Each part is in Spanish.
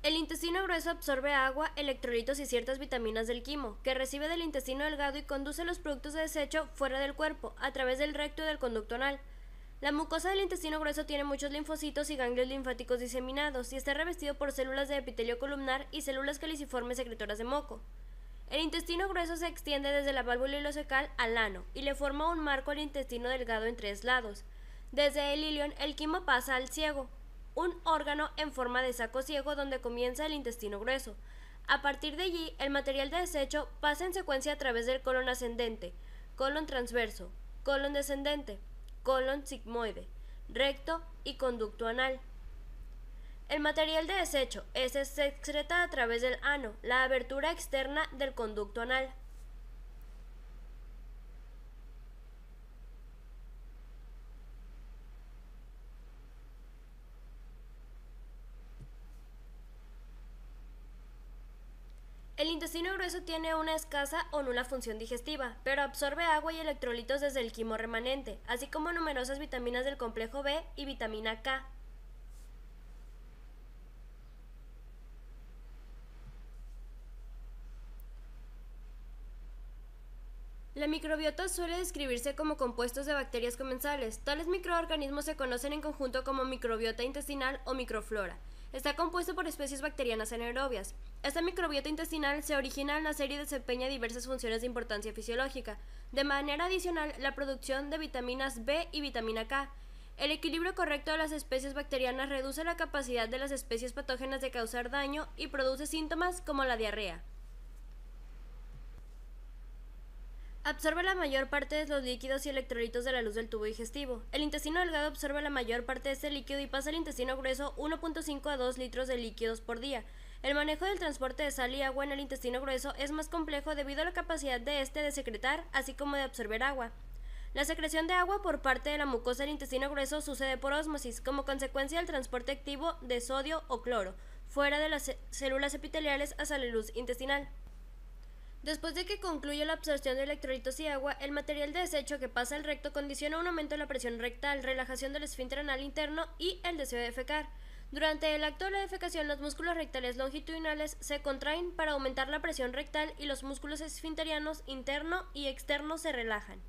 El intestino grueso absorbe agua, electrolitos y ciertas vitaminas del quimo, que recibe del intestino delgado y conduce los productos de desecho fuera del cuerpo, a través del recto y del conducto anal. La mucosa del intestino grueso tiene muchos linfocitos y ganglios linfáticos diseminados y está revestido por células de epitelio columnar y células caliciformes secretoras de moco. El intestino grueso se extiende desde la válvula ileocecal al ano y le forma un marco al intestino delgado en tres lados. Desde el ilion, el quimo pasa al ciego, un órgano en forma de saco ciego donde comienza el intestino grueso. A partir de allí, el material de desecho pasa en secuencia a través del colon ascendente, colon transverso, colon descendente, colon sigmoide, recto y conducto anal. El material de desecho se excreta a través del ano, la abertura externa del conducto anal. El intestino grueso tiene una escasa o nula función digestiva, pero absorbe agua y electrolitos desde el quimo remanente, así como numerosas vitaminas del complejo B y vitamina K. La microbiota suele describirse como compuestos de bacterias comensales. Tales microorganismos se conocen en conjunto como microbiota intestinal o microflora. Está compuesto por especies bacterianas anaerobias. Esta microbiota intestinal se origina al nacer y desempeña diversas funciones de importancia fisiológica. De manera adicional, la producción de vitaminas B y vitamina K. El equilibrio correcto de las especies bacterianas reduce la capacidad de las especies patógenas de causar daño y produce síntomas como la diarrea. Absorbe la mayor parte de los líquidos y electrolitos de la luz del tubo digestivo. El intestino delgado absorbe la mayor parte de este líquido y pasa al intestino grueso 1.5 a 2 litros de líquidos por día. El manejo del transporte de sal y agua en el intestino grueso es más complejo debido a la capacidad de este de secretar, así como de absorber agua. La secreción de agua por parte de la mucosa del intestino grueso sucede por ósmosis, como consecuencia del transporte activo de sodio o cloro, fuera de las células epiteliales hacia la luz intestinal. Después de que concluye la absorción de electrolitos y agua, el material de desecho que pasa al recto condiciona un aumento de la presión rectal, relajación del esfínter anal interno y el deseo de defecar. Durante el acto de la defecación, los músculos rectales longitudinales se contraen para aumentar la presión rectal y los músculos esfinterianos interno y externo se relajan.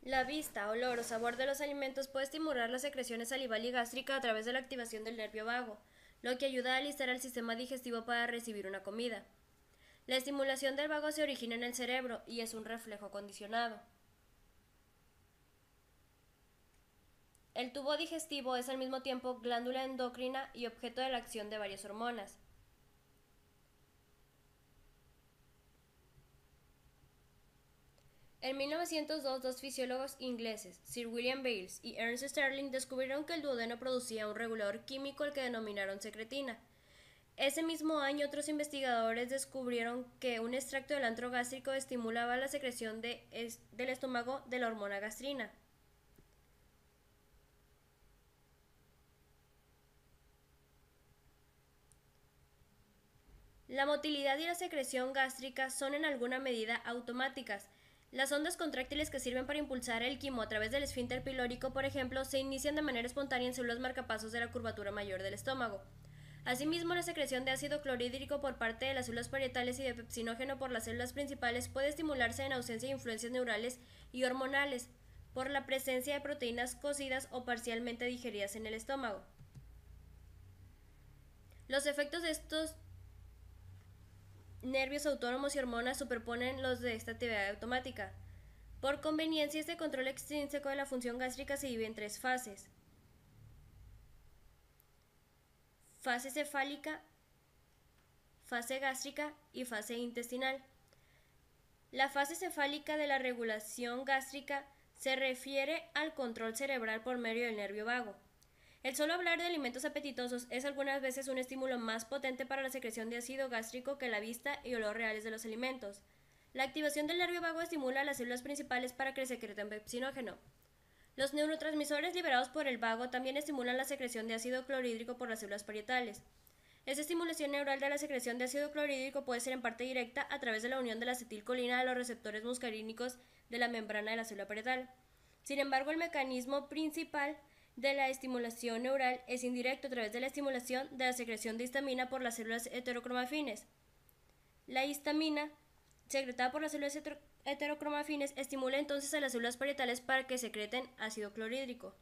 La vista, olor o sabor de los alimentos puede estimular las secreciones salival y gástrica a través de la activación del nervio vago, lo que ayuda a alistar al sistema digestivo para recibir una comida. La estimulación del vago se origina en el cerebro y es un reflejo condicionado. El tubo digestivo es al mismo tiempo glándula endocrina y objeto de la acción de varias hormonas. En 1902, dos fisiólogos ingleses, Sir William Bales y Ernst Sterling, descubrieron que el duodeno producía un regulador químico al que denominaron secretina. Ese mismo año, otros investigadores descubrieron que un extracto del antro gástrico estimulaba la secreción del estómago de la hormona gastrina. La motilidad y la secreción gástrica son en alguna medida automáticas. Las ondas contráctiles que sirven para impulsar el quimo a través del esfínter pilórico, por ejemplo, se inician de manera espontánea en células marcapasos de la curvatura mayor del estómago. Asimismo, la secreción de ácido clorhídrico por parte de las células parietales y de pepsinógeno por las células principales puede estimularse en ausencia de influencias neurales y hormonales, por la presencia de proteínas cocidas o parcialmente digeridas en el estómago. Los efectos de estos nervios autónomos y hormonas superponen los de esta actividad automática. Por conveniencia, este control extrínseco de la función gástrica se divide en tres fases: fase cefálica, fase gástrica y fase intestinal. La fase cefálica de la regulación gástrica se refiere al control cerebral por medio del nervio vago. El solo hablar de alimentos apetitosos es algunas veces un estímulo más potente para la secreción de ácido gástrico que la vista y olor reales de los alimentos. La activación del nervio vago estimula a las células principales para que secreten pepsinógeno. Los neurotransmisores liberados por el vago también estimulan la secreción de ácido clorhídrico por las células parietales. Esta estimulación neural de la secreción de ácido clorhídrico puede ser en parte directa a través de la unión de la acetilcolina a los receptores muscarínicos de la membrana de la célula parietal. Sin embargo, el mecanismo principal de la estimulación neural es indirecto a través de la estimulación de la secreción de histamina por las células heterocromafines. La histamina, secretada por las células heterocromafines, estimula entonces a las células parietales para que secreten ácido clorhídrico.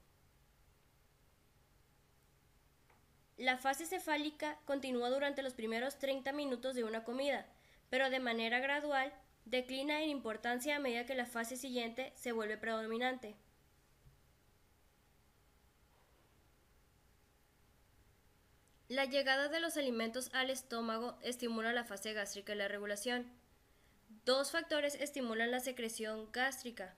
La fase cefálica continúa durante los primeros 30 minutos de una comida, pero de manera gradual declina en importancia a medida que la fase siguiente se vuelve predominante. La llegada de los alimentos al estómago estimula la fase gástrica y la regulación. Dos factores estimulan la secreción gástrica: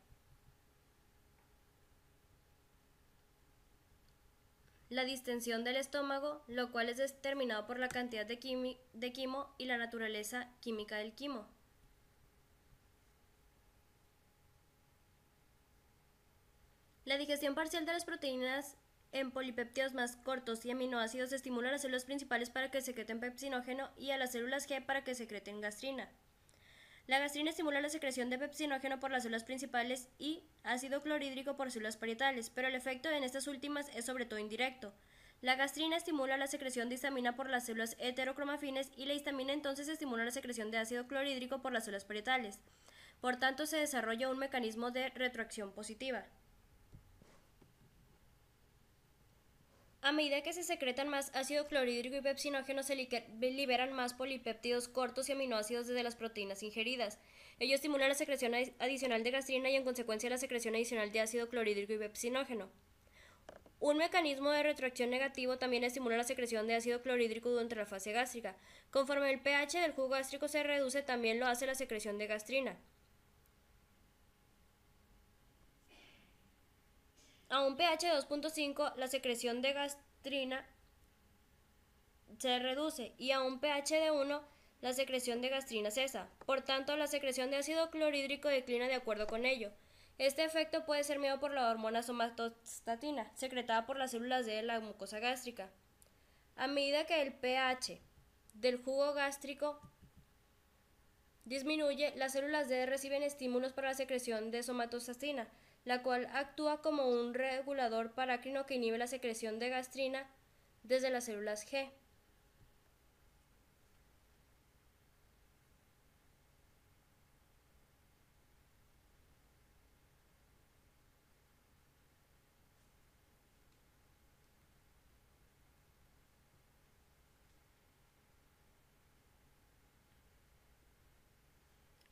la distensión del estómago, lo cual es determinado por la cantidad de quimo y la naturaleza química del quimo. La digestión parcial de las proteínas en polipéptidos más cortos y aminoácidos estimula a las células principales para que secreten pepsinógeno y a las células G para que secreten gastrina. La gastrina estimula la secreción de pepsinógeno por las células principales y ácido clorhídrico por células parietales, pero el efecto en estas últimas es sobre todo indirecto. La gastrina estimula la secreción de histamina por las células heterocromafines y la histamina entonces estimula la secreción de ácido clorhídrico por las células parietales. Por tanto, se desarrolla un mecanismo de retroacción positiva. A medida que se secretan más ácido clorhídrico y pepsinógeno, se liberan más polipéptidos cortos y aminoácidos desde las proteínas ingeridas. Ello estimula la secreción adicional de gastrina y en consecuencia la secreción adicional de ácido clorhídrico y pepsinógeno. Un mecanismo de retroacción negativo también estimula la secreción de ácido clorhídrico durante la fase gástrica. Conforme el pH del jugo gástrico se reduce, también lo hace la secreción de gastrina. A un pH de 2.5, la secreción de gastrina se reduce y a un pH de 1, la secreción de gastrina cesa. Por tanto, la secreción de ácido clorhídrico declina de acuerdo con ello. Este efecto puede ser mediado por la hormona somatostatina, secretada por las células de la mucosa gástrica. A medida que el pH del jugo gástrico disminuye, las células D reciben estímulos para la secreción de somatostatina, la cual actúa como un regulador parácrino que inhibe la secreción de gastrina desde las células G.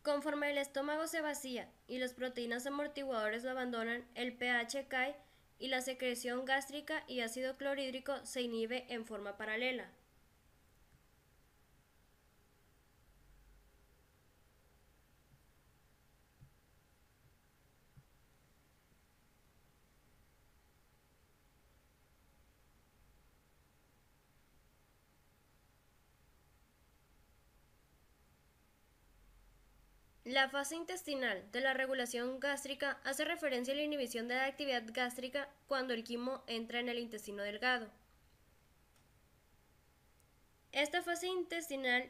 Conforme el estómago se vacía y las proteínas amortiguadores lo abandonan, el pH cae y la secreción gástrica y ácido clorhídrico se inhibe en forma paralela. La fase intestinal de la regulación gástrica hace referencia a la inhibición de la actividad gástrica cuando el quimo entra en el intestino delgado. Esta fase intestinal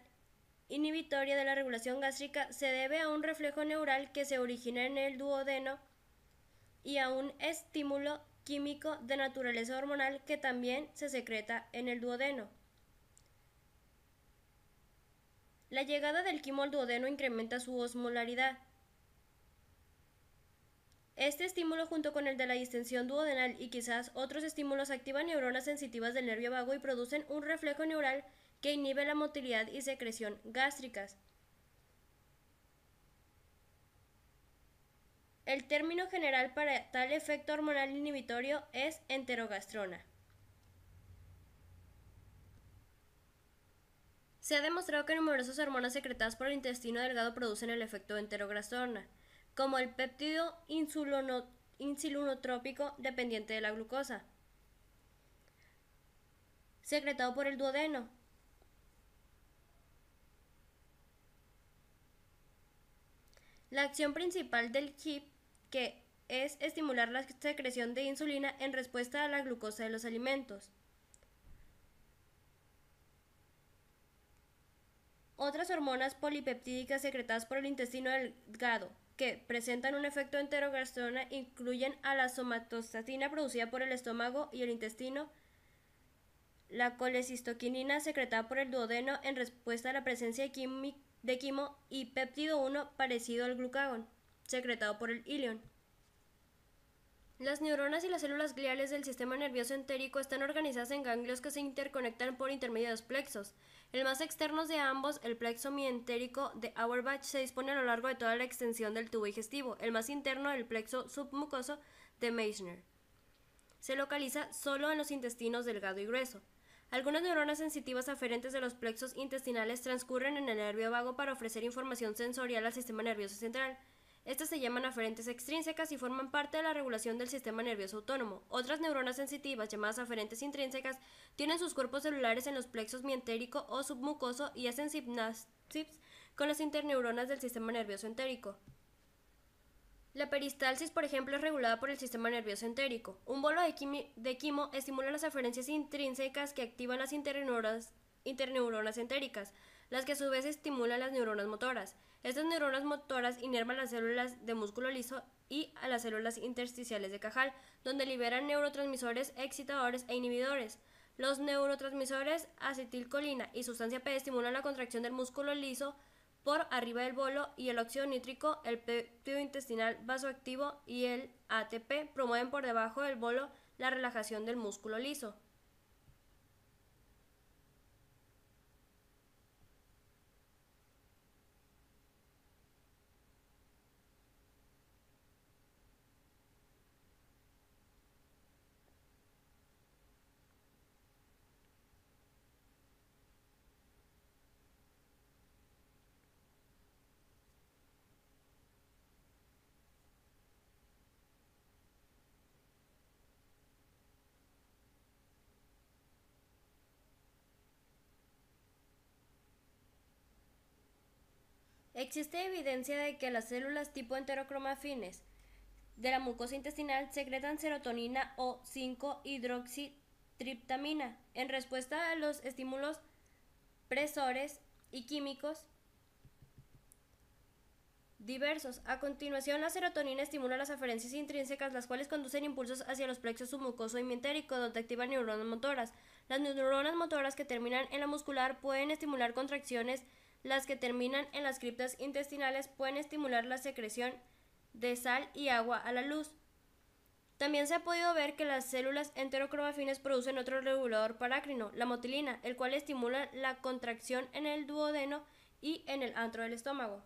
inhibitoria de la regulación gástrica se debe a un reflejo neural que se origina en el duodeno y a un estímulo químico de naturaleza hormonal que también se secreta en el duodeno. La llegada del quimo al duodeno incrementa su osmolaridad. Este estímulo, junto con el de la distensión duodenal y quizás otros estímulos, activan neuronas sensitivas del nervio vago y producen un reflejo neural que inhibe la motilidad y secreción gástricas. El término general para tal efecto hormonal inhibitorio es enterogastrona. Se ha demostrado que numerosas hormonas secretadas por el intestino delgado producen el efecto enterogastrona, como el péptido insulinotrópico dependiente de la glucosa, secretado por el duodeno. La acción principal del HIP, que es estimular la secreción de insulina en respuesta a la glucosa de los alimentos. Otras hormonas polipeptídicas secretadas por el intestino delgado que presentan un efecto enterogastrona incluyen a la somatostatina producida por el estómago y el intestino, la colecistoquinina secretada por el duodeno en respuesta a la presencia de quimo y péptido 1 parecido al glucagón, secretado por el ilion. Las neuronas y las células gliales del sistema nervioso entérico están organizadas en ganglios que se interconectan por intermedio de dos plexos. El más externo de ambos, el plexo mientérico de Auerbach, se dispone a lo largo de toda la extensión del tubo digestivo. El más interno, el plexo submucoso de Meissner, se localiza solo en los intestinos delgado y grueso. Algunas neuronas sensitivas aferentes de los plexos intestinales transcurren en el nervio vago para ofrecer información sensorial al sistema nervioso central. Estas se llaman aferentes extrínsecas y forman parte de la regulación del sistema nervioso autónomo. Otras neuronas sensitivas, llamadas aferentes intrínsecas, tienen sus cuerpos celulares en los plexos mientérico o submucoso y hacen sinapsis con las interneuronas del sistema nervioso entérico. La peristalsis, por ejemplo, es regulada por el sistema nervioso entérico. Un bolo de quimo estimula las aferencias intrínsecas que activan las interneuronas entéricas, las que a su vez estimulan las neuronas motoras. Estas neuronas motoras inervan las células de músculo liso y a las células intersticiales de Cajal, donde liberan neurotransmisores excitadores e inhibidores. Los neurotransmisores acetilcolina y sustancia P estimulan la contracción del músculo liso por arriba del bolo y el óxido nítrico, el péptido intestinal vasoactivo y el ATP promueven por debajo del bolo la relajación del músculo liso. Existe evidencia de que las células tipo enterocromafines de la mucosa intestinal secretan serotonina o 5-hidroxitriptamina en respuesta a los estímulos presores y químicos diversos. A continuación, la serotonina estimula las aferencias intrínsecas, las cuales conducen impulsos hacia los plexos submucoso y mientérico, donde activan neuronas motoras. Las neuronas motoras que terminan en la muscular pueden estimular contracciones. Las que terminan en las criptas intestinales pueden estimular la secreción de sal y agua a la luz. También se ha podido ver que las células enterocromafines producen otro regulador parácrino, la motilina, el cual estimula la contracción en el duodeno y en el antro del estómago.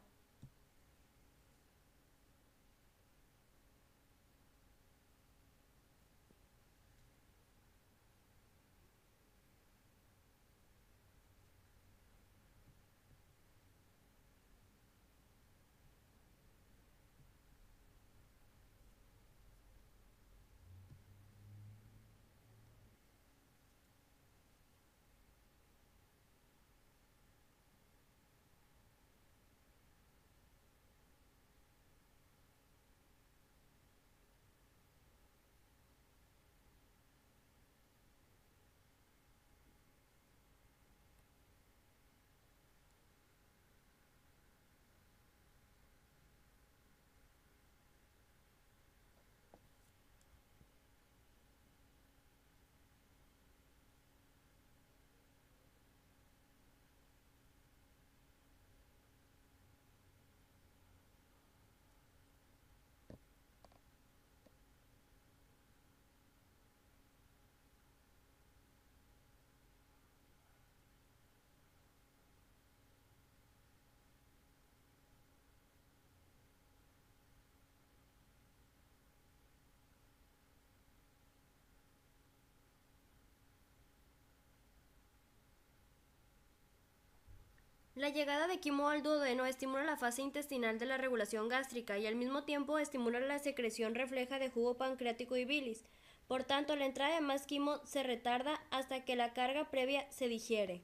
La llegada de quimo al duodeno estimula la fase intestinal de la regulación gástrica y al mismo tiempo estimula la secreción refleja de jugo pancreático y bilis. Por tanto, la entrada de más quimo se retarda hasta que la carga previa se digiere.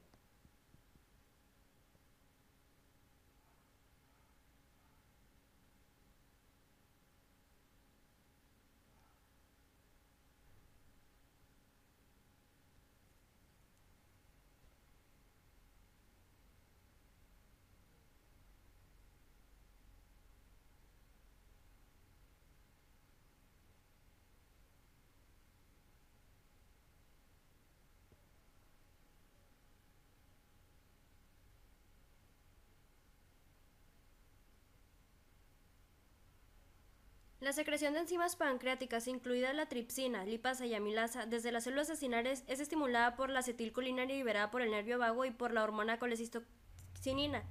La secreción de enzimas pancreáticas, incluida la tripsina, lipasa y amilasa, desde las células acinares es estimulada por la acetilcolina liberada por el nervio vago y por la hormona colecistocinina,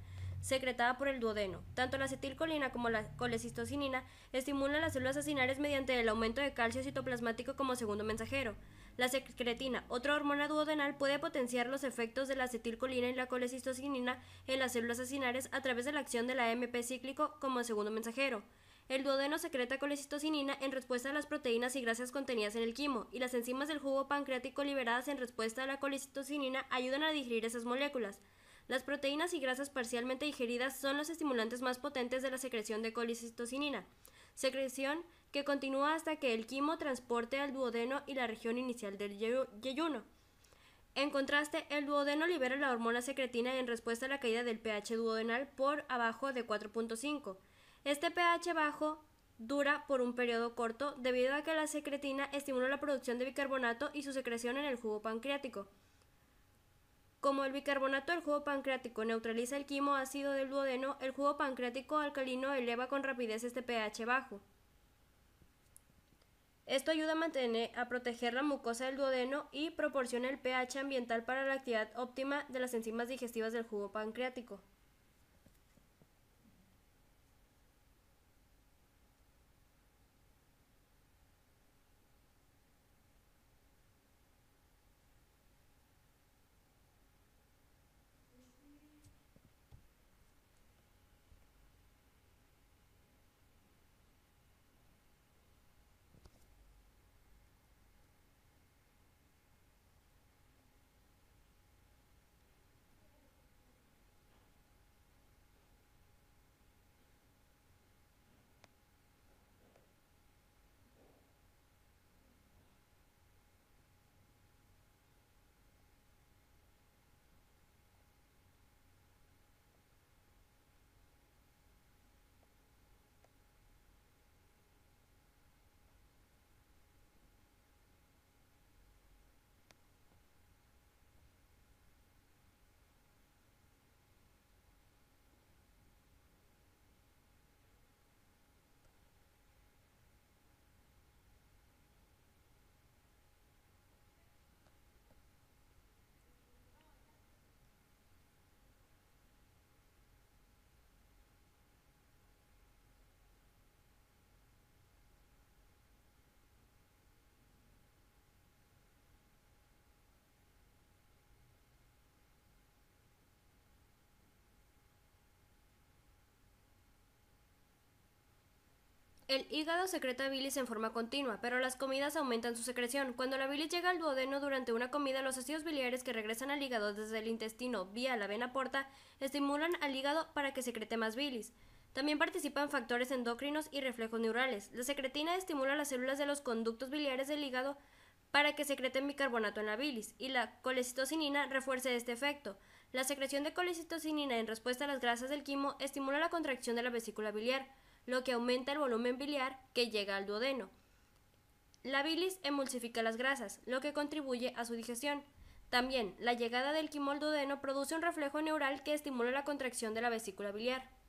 secretada por el duodeno. Tanto la acetilcolina como la colecistocinina estimulan las células acinares mediante el aumento de calcio citoplasmático como segundo mensajero. La secretina, otra hormona duodenal, puede potenciar los efectos de la acetilcolina y la colecistocinina en las células acinares a través de la acción de la AMP cíclico como segundo mensajero. El duodeno secreta colecistocinina en respuesta a las proteínas y grasas contenidas en el quimo, y las enzimas del jugo pancreático liberadas en respuesta a la colecistocinina ayudan a digerir esas moléculas. Las proteínas y grasas parcialmente digeridas son los estimulantes más potentes de la secreción de colecistocinina, secreción que continúa hasta que el quimo transporte al duodeno y la región inicial del yeyuno. En contraste, el duodeno libera la hormona secretina en respuesta a la caída del pH duodenal por abajo de 4.5. Este pH bajo dura por un periodo corto debido a que la secretina estimula la producción de bicarbonato y su secreción en el jugo pancreático. Como el bicarbonato del jugo pancreático neutraliza el quimo ácido del duodeno, el jugo pancreático alcalino eleva con rapidez este pH bajo. Esto ayuda a proteger la mucosa del duodeno y proporciona el pH ambiental para la actividad óptima de las enzimas digestivas del jugo pancreático. El hígado secreta bilis en forma continua, pero las comidas aumentan su secreción. Cuando la bilis llega al duodeno durante una comida, los ácidos biliares que regresan al hígado desde el intestino vía la vena porta estimulan al hígado para que secrete más bilis. También participan factores endocrinos y reflejos neurales. La secretina estimula las células de los conductos biliares del hígado para que secreten bicarbonato en la bilis, y la colecistocinina refuerza este efecto. La secreción de colecistocinina en respuesta a las grasas del quimo estimula la contracción de la vesícula biliar, lo que aumenta el volumen biliar que llega al duodeno. La bilis emulsifica las grasas, lo que contribuye a su digestión. También, la llegada del quimo al duodeno produce un reflejo neural que estimula la contracción de la vesícula biliar.